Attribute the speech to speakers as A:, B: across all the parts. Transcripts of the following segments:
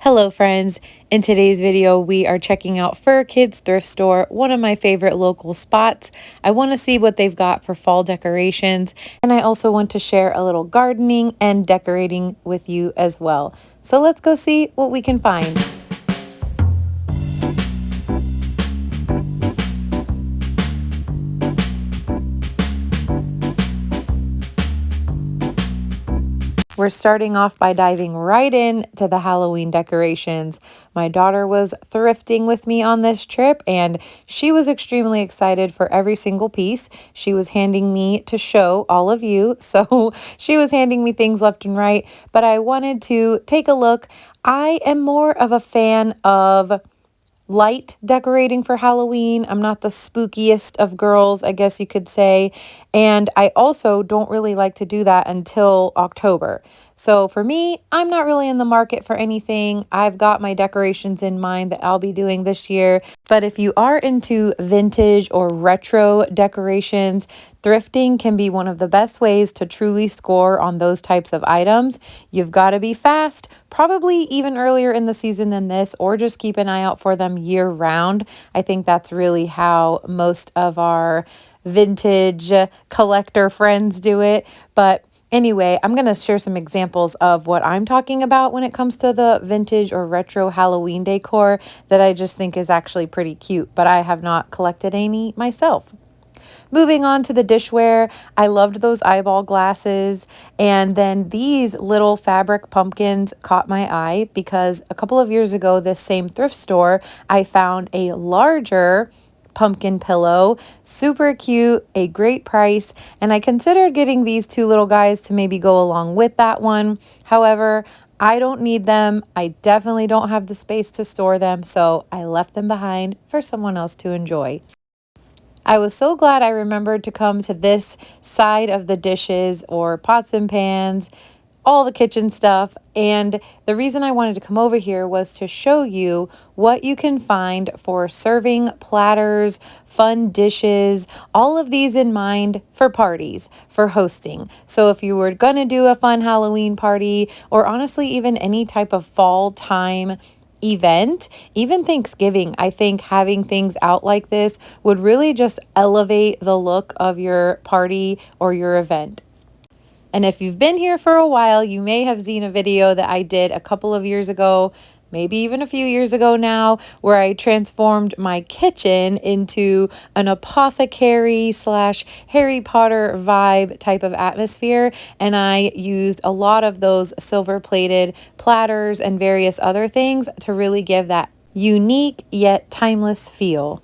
A: Hello friends, in today's video we are checking out Furkids Thrift Store, one of my favorite local spots. I want to see what they've got for fall decorations, and I also want to share a little gardening and decorating with you as well. So let's go see what we can find. We're starting off by diving right in to the Halloween decorations. My daughter was thrifting with me on this trip and she was extremely excited for every single piece. She was handing me to show all of you, so she was handing me things left and right, but I wanted to take a look. I am more of a fan of light decorating for Halloween. I'm not the spookiest of girls, I guess you could say. And I also don't really like to do that until October. So for me, I'm not really in the market for anything. I've got my decorations in mind that I'll be doing this year. But if you are into vintage or retro decorations, thrifting can be one of the best ways to truly score on those types of items. You've got to be fast, probably even earlier in the season than this, or just keep an eye out for them year round. I think that's really how most of our vintage collector friends do it. But anyway, I'm going to share some examples of what I'm talking about when it comes to the vintage or retro Halloween decor that I just think is actually pretty cute, but I have not collected any myself. Moving on to the dishware, I loved those eyeball glasses, and then these little fabric pumpkins caught my eye because a couple of years ago, this same thrift store, I found a larger pumpkin pillow, super cute, a great price, and I considered getting these two little guys to maybe go along with that one. However, I don't need them. I definitely don't have the space to store them, so I left them behind for someone else to enjoy. I was so glad I remembered to come to this side of the dishes or pots and pans, all the kitchen stuff. And the reason I wanted to come over here was to show you what you can find for serving platters, fun dishes, all of these in mind for parties, for hosting. So if you were going to do a fun Halloween party, or honestly even any type of fall time event, even Thanksgiving, I think having things out like this would really just elevate the look of your party or your event. And if you've been here for a while, you may have seen a video that I did a couple of years ago, maybe even a few years ago now, where I transformed my kitchen into an apothecary / Harry Potter vibe type of atmosphere. And I used a lot of those silver plated platters and various other things to really give that unique yet timeless feel.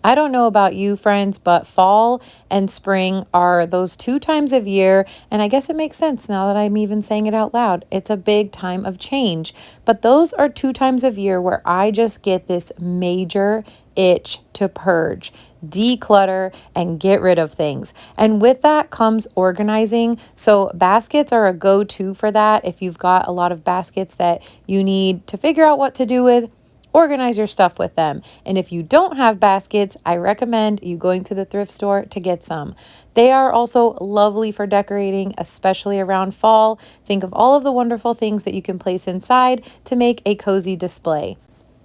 A: I don't know about you, friends, but fall and spring are those 2 times of year, and I guess it makes sense now that I'm even saying it out loud. It's a big time of change, but those are 2 times of year where I just get this major itch to purge, declutter, and get rid of things. And with that comes organizing. So baskets are a go-to for that. If you've got a lot of baskets that you need to figure out what to do with, organize your stuff with them. And if you don't have baskets, I recommend you going to the thrift store to get some. They are also lovely for decorating, especially around fall. Think of all of the wonderful things that you can place inside to make a cozy display.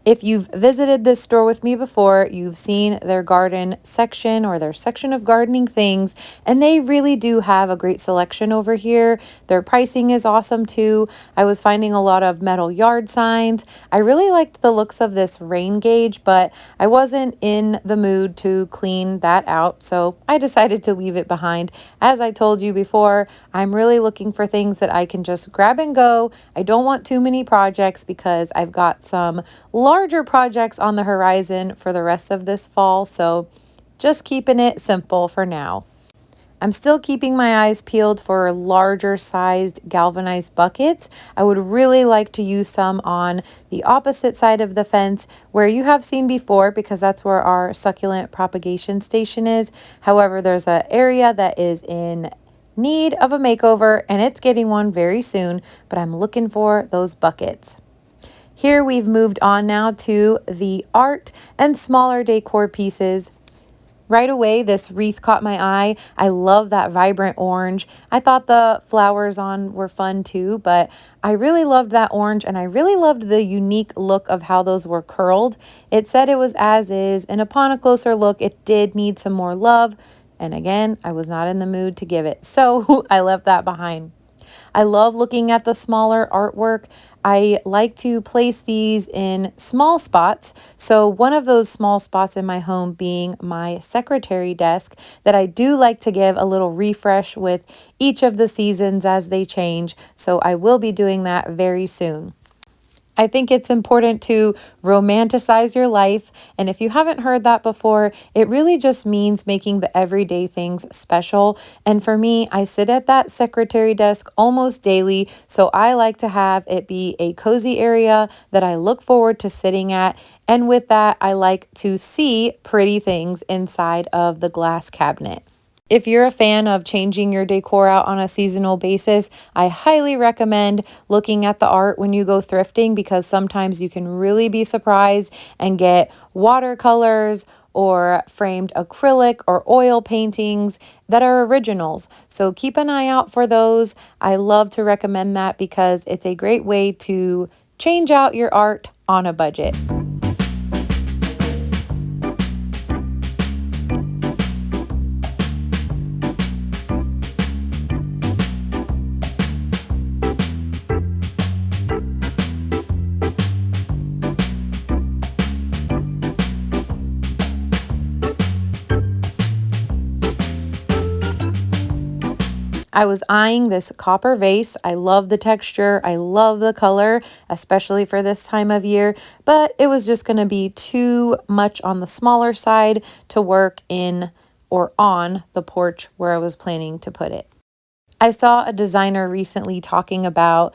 A: If you've visited this store with me before, you've seen their garden section or their section of gardening things, and they really do have a great selection over here. Their pricing is awesome too. I was finding a lot of metal yard signs. I really liked the looks of this rain gauge, but I wasn't in the mood to clean that out, so I decided to leave it behind. As I told you before, I'm really looking for things that I can just grab and go. I don't want too many projects because I've got some larger projects on the horizon for the rest of this fall, so just keeping it simple for now. I'm still keeping my eyes peeled for larger sized galvanized buckets. I would really like to use some on the opposite side of the fence where you have seen before, because that's where our succulent propagation station is. However, there's an area that is in need of a makeover and it's getting one very soon, but I'm looking for those buckets. Here we've moved on now to the art and smaller decor pieces. Right away, this wreath caught my eye. I love that vibrant orange. I thought the flowers on were fun too, but I really loved that orange, and I really loved the unique look of how those were curled. It said it was as is, and upon a closer look, it did need some more love. And again, I was not in the mood to give it, so I left that behind. I love looking at the smaller artwork. I like to place these in small spots. So one of those small spots in my home being my secretary desk that I do like to give a little refresh with each of the seasons as they change. So I will be doing that very soon. I think it's important to romanticize your life. And if you haven't heard that before, it really just means making the everyday things special. And for me, I sit at that secretary desk almost daily. So I like to have it be a cozy area that I look forward to sitting at. And with that, I like to see pretty things inside of the glass cabinet. If you're a fan of changing your decor out on a seasonal basis, I highly recommend looking at the art when you go thrifting, because sometimes you can really be surprised and get watercolors or framed acrylic or oil paintings that are originals. So keep an eye out for those. I love to recommend that because it's a great way to change out your art on a budget. I was eyeing this copper vase. I love the texture. I love the color, especially for this time of year, but it was just going to be too much on the smaller side to work in or on the porch where I was planning to put it. I saw a designer recently talking about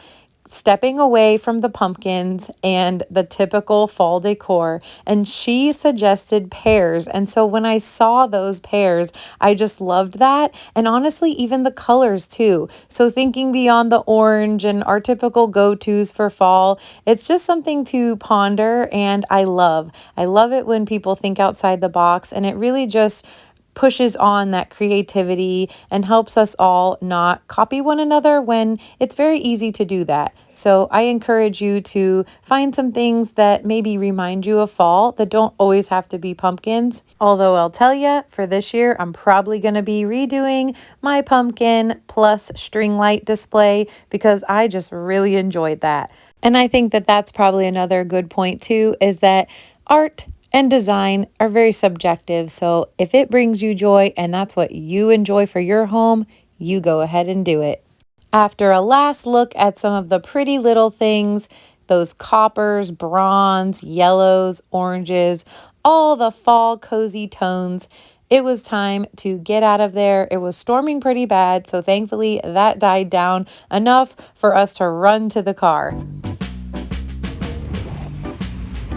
A: stepping away from the pumpkins and the typical fall decor, and she suggested pears. And so when I saw those pears, I just loved that, and honestly even the colors too. So thinking beyond the orange and our typical go-tos for fall, it's just something to ponder, and I love it when people think outside the box, and it really just pushes on that creativity and helps us all not copy one another when it's very easy to do that. So I encourage you to find some things that maybe remind you of fall that don't always have to be pumpkins. Although I'll tell you, for this year, I'm probably going to be redoing my pumpkin plus string light display because I just really enjoyed that. And I think that that's probably another good point too, is that art and design are very subjective. So if it brings you joy and that's what you enjoy for your home, you go ahead and do it. After a last look at some of the pretty little things, those coppers, bronze, yellows, oranges, all the fall cozy tones, it was time to get out of there. It was storming pretty bad, so thankfully that died down enough for us to run to the car.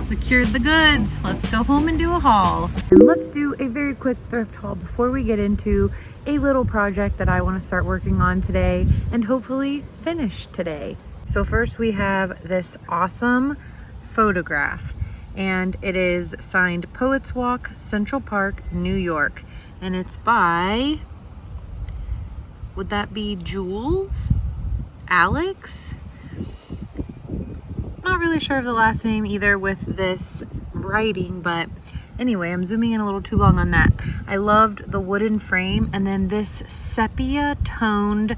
A: Secured the goods. Let's go home and do a haul. And let's do a very quick thrift haul before we get into a little project that I want to start working on today and hopefully finish today. So first we have this awesome photograph, and it is signed Poets Walk, Central Park, New York. And it's by, would that be Jules? Alex? Not really sure of the last name either with this writing, but anyway, I'm zooming in a little too long on that. I loved the wooden frame and then this sepia toned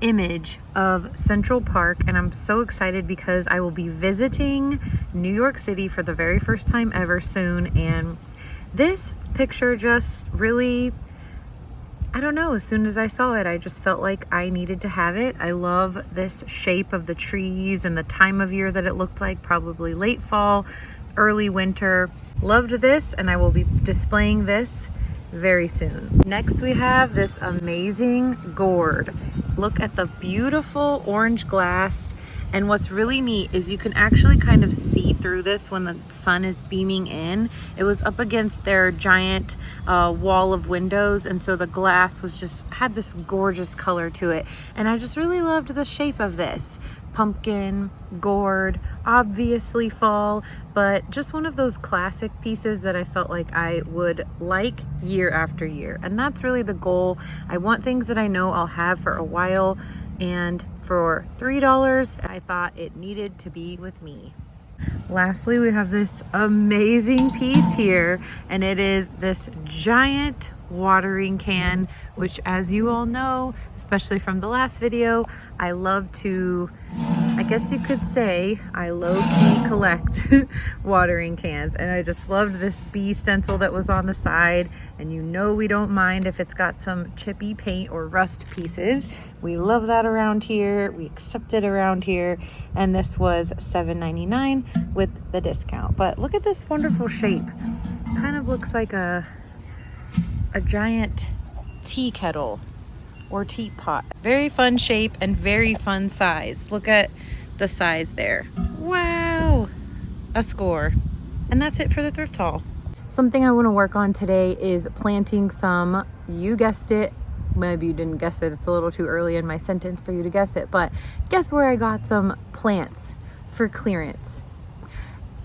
A: image of Central Park, and I'm so excited because I will be visiting New York City for the very first time ever soon, and this picture just really, I don't know, as soon as I saw it, I just felt like I needed to have it. I love this shape of the trees and the time of year that it looked like, probably late fall, early winter. Loved this, and I will be displaying this very soon. Next, we have this amazing gourd. Look at the beautiful orange glass. And what's really neat is you can actually kind of see through this when the sun is beaming in. It was up against their giant wall of windows, and so the glass was just had this gorgeous color to it. And I just really loved the shape of this. pumpkin, gourd, obviously fall, but just one of those classic pieces that I felt like I would like year after year. And that's really the goal. I want things that I know I'll have for a while, and for $3, I thought it needed to be with me. Lastly, we have this amazing piece here, and it is this giant watering can, which, as you all know, especially from the last video, I love to, I guess you could say, I low-key collect watering cans. And I just loved this bee stencil that was on the side, and you know we don't mind if it's got some chippy paint or rust pieces. We love that around here. We accept it around here. And this was $7.99 with the discount. But look at this wonderful shape. Kind of looks like a giant tea kettle or teapot. Very fun shape and very fun size. Look at the size there. Wow, a score. And that's it for the thrift haul. Something I want to work on today is planting some, you guessed it, maybe you didn't guess it, it's a little too early in my sentence for you to guess it, but guess where I got some plants for clearance?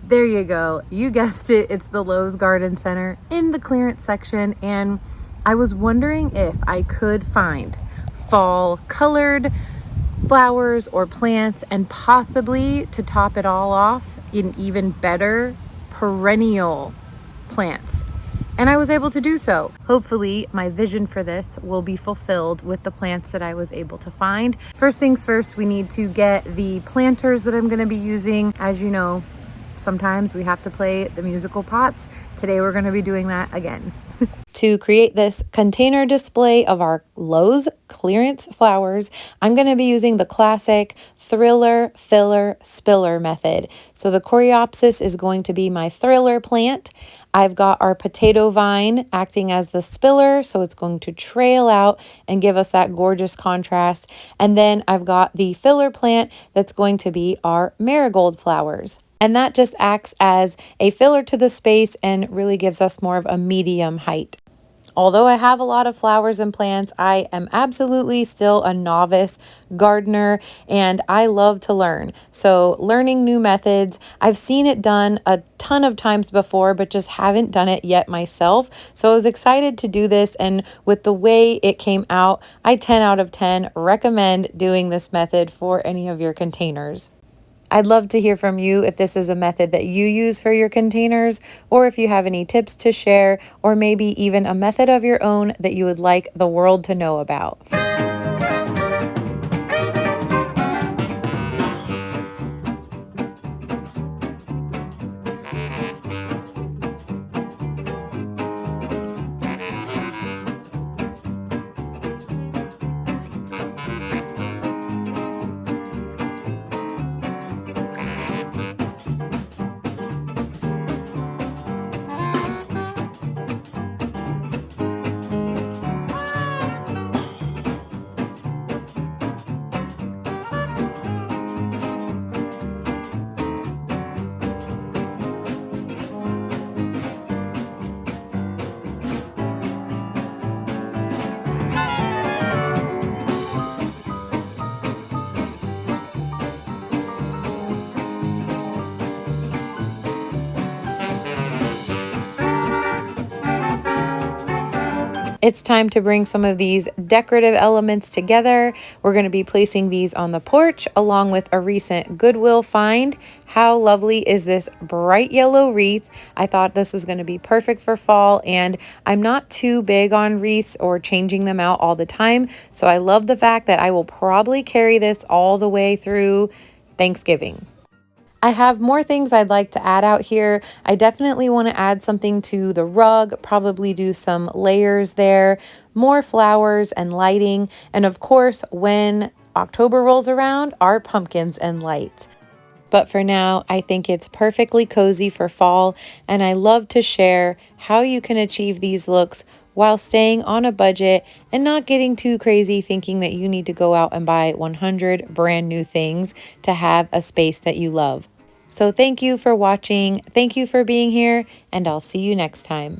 A: There you go, you guessed it, it's the Lowe's Garden Center in the clearance section. And I was wondering if I could find fall colored flowers or plants, and possibly, to top it all off, in even better, perennial plants. And I was able to do so. Hopefully my vision for this will be fulfilled with the plants that I was able to find. First things first, we need to get the planters that I'm going to be using. As you know, sometimes we have to play the musical pots. Today we're going to be doing that again. To create this container display of our Lowe's clearance flowers, I'm going to be using the classic thriller, filler, spiller method. So the coreopsis is going to be my thriller plant. I've got our potato vine acting as the spiller, so it's going to trail out and give us that gorgeous contrast. And then I've got the filler plant that's going to be our marigold flowers. And that just acts as a filler to the space and really gives us more of a medium height. Although I have a lot of flowers and plants, I am absolutely still a novice gardener, and I love to learn. So learning new methods, I've seen it done a ton of times before, but just haven't done it yet myself. So I was excited to do this, and with the way it came out, I 10 out of 10 recommend doing this method for any of your containers. I'd love to hear from you if this is a method that you use for your containers, or if you have any tips to share, or maybe even a method of your own that you would like the world to know about. It's time to bring some of these decorative elements together. We're going to be placing these on the porch along with a recent Goodwill find. How lovely is this bright yellow wreath? I thought this was going to be perfect for fall, and I'm not too big on wreaths or changing them out all the time. So I love the fact that I will probably carry this all the way through Thanksgiving. I have more things I'd like to add out here. I definitely want to add something to the rug, probably do some layers there, more flowers and lighting, and of course, when October rolls around, our pumpkins and lights. But for now, I think it's perfectly cozy for fall, and I love to share how you can achieve these looks while staying on a budget and not getting too crazy thinking that you need to go out and buy 100 brand new things to have a space that you love. So thank you for watching, thank you for being here, and I'll see you next time.